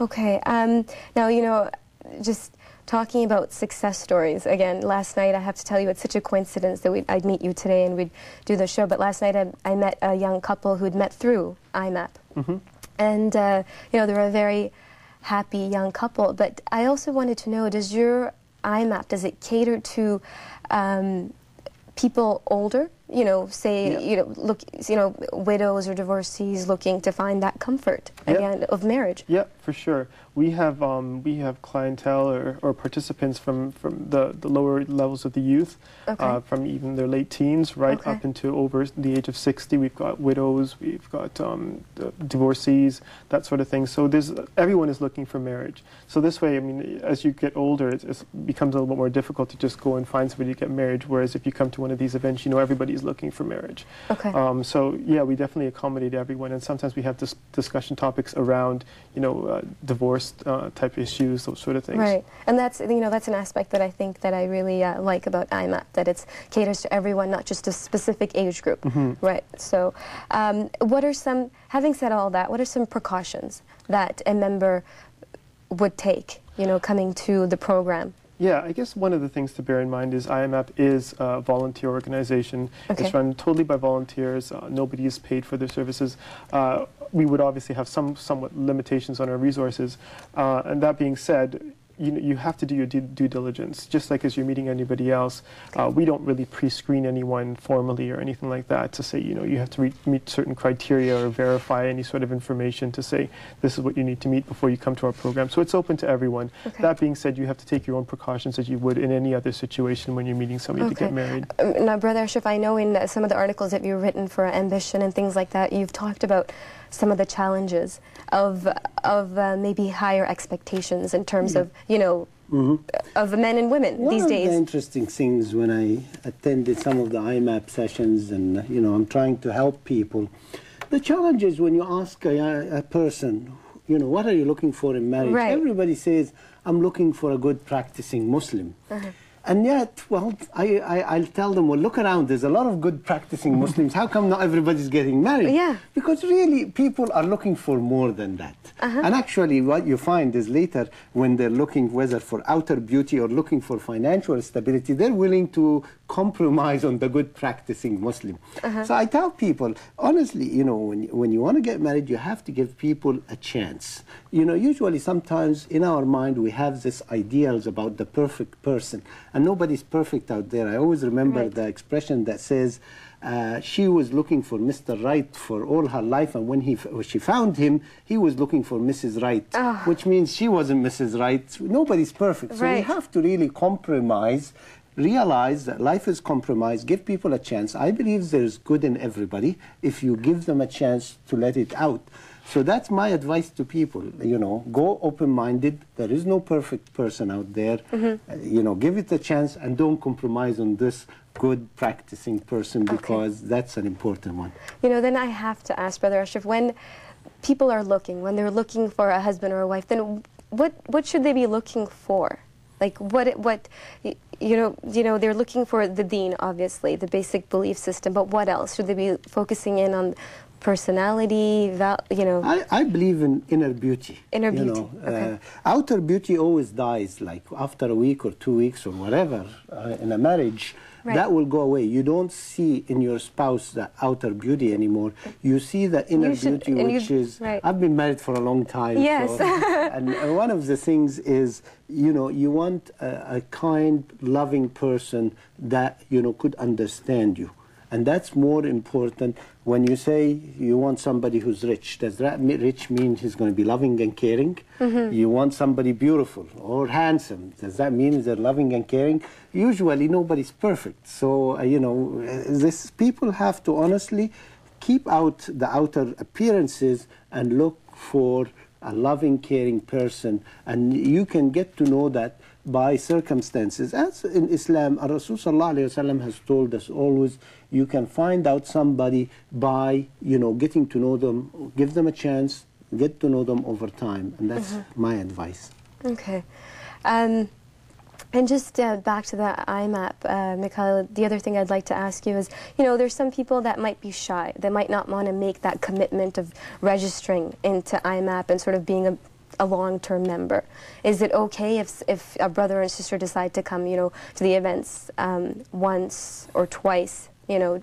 Okay. Now, just talking about success stories, again, last night, I have to tell you, it's such a coincidence that I'd meet you today and we'd do the show, but last night I met a young couple who'd met through Imap. Mm-hmm. And, they were a very happy young couple, but I also wanted to know, does your Imap, does it cater to people older? Say, widows or divorcees looking to find that comfort, again, of marriage. Yeah, for sure. We have clientele or participants from the lower levels of the youth, okay. From even their late teens right up into over the age of 60. We've got widows, we've got divorcees, that sort of thing. So everyone is looking for marriage. So this way, I mean, as you get older, it becomes a little bit more difficult to just go and find somebody to get married. Whereas if you come to one of these events, everybody's looking for marriage. Okay. So yeah, we definitely accommodate everyone, and sometimes we have discussion topics around, divorce type issues, those sort of things. Right, and that's that's an aspect that I think that I really like about Imap, that it caters to everyone, not just a specific age group. Mm-hmm. Right. So, having said all that, what are some precautions that a member would take, coming to the program? Yeah, I guess one of the things to bear in mind is IMAP is a volunteer organization. Okay. It's run totally by volunteers. Nobody is paid for their services. We would obviously have somewhat limitations on our resources. And that being said, you have to do your due diligence, just like as you're meeting anybody else. We don't really pre-screen anyone formally or anything like that to say, you have to meet certain criteria or verify any sort of information to say this is what you need to meet before you come to our program. So it's open to everyone. Okay. That being said, you have to take your own precautions as you would in any other situation when you're meeting somebody to get married. Now, Brother Ashraf, I know in some of the articles that you've written for Ambition and things like that, you've talked about some of the challenges of maybe higher expectations in terms of, of men and women these days. One of the interesting things when I attended some of the IMAP sessions and, I'm trying to help people, the challenge is when you ask a person, what are you looking for in marriage? Right. Everybody says, I'm looking for a good practicing Muslim. Uh-huh. And yet, well, I'll tell them, well, look around. There's a lot of good practicing Muslims. How come not everybody's getting married? Yeah. Because really, people are looking for more than that. Uh-huh. And actually, what you find is later, when they're looking whether for outer beauty or looking for financial stability, they're willing to compromise on the good practicing Muslim. Uh-huh. So I tell people, honestly, when you want to get married, you have to give people a chance. Usually sometimes in our mind, we have this ideals about the perfect person. And nobody's perfect out there. I always remember the expression that says, she was looking for Mr. Right for all her life, and when she found him, he was looking for Mrs. Right, which means she wasn't Mrs. Right. Nobody's perfect. So we have to really compromise, realize that life is compromise, give people a chance. I believe there's good in everybody if you give them a chance to let it out. So that's my advice to people, go open-minded. There is no perfect person out there. Mm-hmm. Give it a chance and don't compromise on this good practicing person, because that's an important one. Then I have to ask, Brother Ashraf, when people are when they're looking for a husband or a wife, then what should they be looking for? Like they're looking for the deen, obviously, the basic belief system, but what else? Should they be focusing in on personality, I believe in inner beauty. Inner beauty, okay. Outer beauty always dies, like after a week or 2 weeks or whatever, in a marriage. Right. That will go away. You don't see in your spouse the outer beauty anymore. You see the inner beauty, which is... Right. I've been married for a long time. Yes. So, and one of the things is, you want a kind, loving person that, could understand you. And that's more important. When you say you want somebody who's rich, does that rich mean he's going to be loving and caring? Mm-hmm. You want somebody beautiful or handsome. Does that mean they're loving and caring? Usually nobody's perfect. So, people have to honestly keep out the outer appearances and look for a loving, caring person. And you can get to know that by circumstances. As in Islam, Rasul Sallallahu Alaihi Wasallam has told us always, you can find out somebody by, getting to know them, give them a chance, get to know them over time. And that's my advice. Okay. And just back to the IMAP, Mikhail, the other thing I'd like to ask you is, there's some people that might be shy, that might not want to make that commitment of registering into IMAP and sort of being a long-term member. Is it okay if a brother and sister decide to come, you know, to the events once or twice, you know,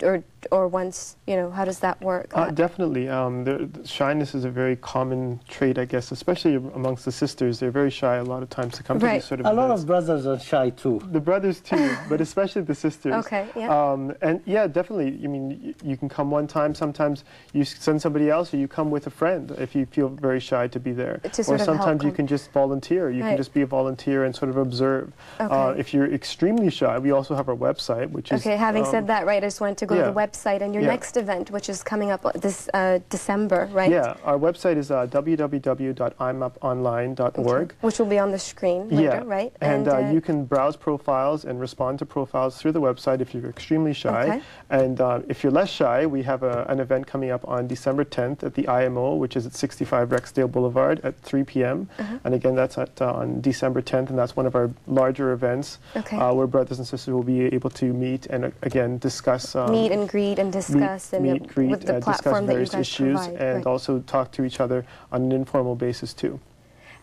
or once, you know, how does that work? Definitely. The shyness is a very common trait, I guess, especially amongst the sisters. They're very shy a lot of times to come to these sort of events. A lot events. of brothers are shy too. The brothers too, but especially the sisters. Okay, yeah. And yeah, definitely. I mean, you can come one time. Sometimes you send somebody else, or you come with a friend if you feel very shy to be there. Or sometimes you can just volunteer. You can just be a volunteer and sort of observe. Okay. If you're extremely shy, we also have our website, which is... Okay, having said that, right, I just wanted to go to the website and your next event, which is coming up this December, right? Yeah, our website is www.imaponline.org. Okay. Which will be on the screen later, right? And you can browse profiles and respond to profiles through the website if you're extremely shy. Okay. And if you're less shy, we have an event coming up on December 10th at the IMO, which is at 65 Rexdale Boulevard at 3 p.m. And again, that's on December 10th, and that's one of our larger events where brothers and sisters will be able to meet and again discuss... meet and greet and discuss with the platform that you guys issues provide, and also talk to each other on an informal basis too.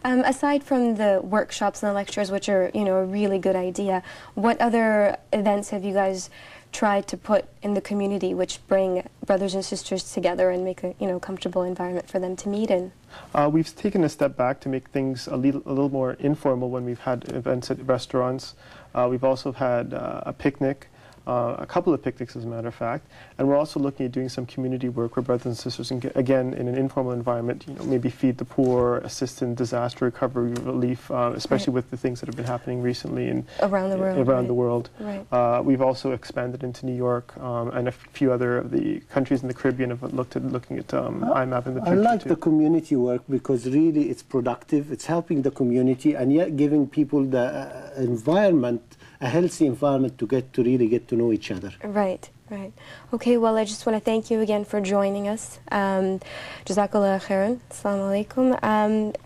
Aside from the workshops and the lectures, which are, you know, a really good idea, what other events have you guys tried to put in the community which bring brothers and sisters together and make a, you know, comfortable environment for them to meet in? We've taken a step back to make things a little more informal when we've had events at restaurants. We've also had a picnic. A couple of picnics, as a matter of fact, and we're also looking at doing some community work where brothers and sisters can, again, in an informal environment, you know, maybe feed the poor, assist in disaster recovery relief, especially with the things that have been happening recently in around the world. Right. We've also expanded into New York, and a few other of the countries in the Caribbean have looking at IMAP in the future. I like the community work because really it's productive, it's helping the community, and yet giving people the environment, a healthy environment to really get to know each other. Right, right. Okay, well, I just want to thank you again for joining us. Jazakallah khairan. Assalamu alaikum.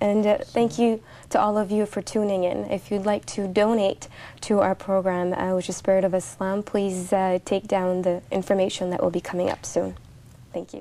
And thank you to all of you for tuning in. If you'd like to donate to our program, which is Spirit of Islam, please take down the information that will be coming up soon. Thank you.